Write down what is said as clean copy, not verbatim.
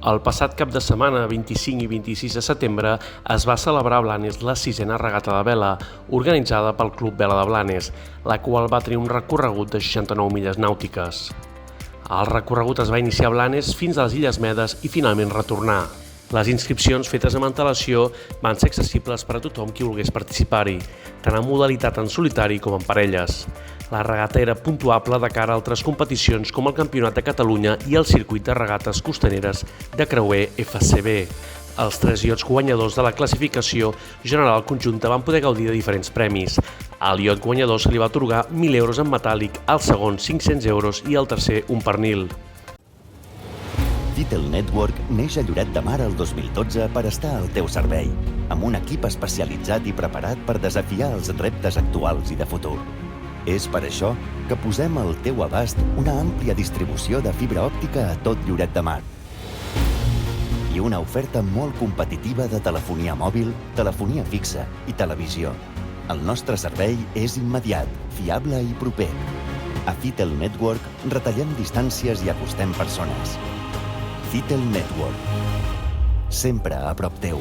El passat cap de setmana, 25 i 26 de setembre, es va celebrar a Blanes la 6a regata de vela, organitzada pel Club Vela de Blanes, la qual va tenir un recorregut de 69 milles nàutiques. El recorregut es va iniciar a Blanes fins a les Illes Medes i finalment retornar. Les inscripcions fetes amb antelació van ser accessibles per a tothom qui volgués participar-hi, tant en modalitat en solitari com en parelles. La regata era puntuable de cara a altres competicions com el Campionat de Catalunya i el Circuit de Regates Costaneres de Creuer FCB. Els 3 iots guanyadors de la classificació general conjunta van poder gaudir de diferents premis. Al iot guanyador se li va atorgar 1.000 euros en metàl·lic, al segon 500 euros i al tercer un pernil. Vitel Network neix a Lloret de Mar el 2012 per estar al teu servei, amb un equip especialitzat i preparat per desafiar els reptes actuals i de futur. És per això que posem al teu abast una àmplia distribució de fibra òptica a tot Lloret de Mar i una oferta molt competitiva de telefonia mòbil, telefonia fixa i televisió. El nostre servei és immediat, fiable i proper. A Vitel Network retallem distàncies i acostem persones. Vitel Network. Sempre a prop teu.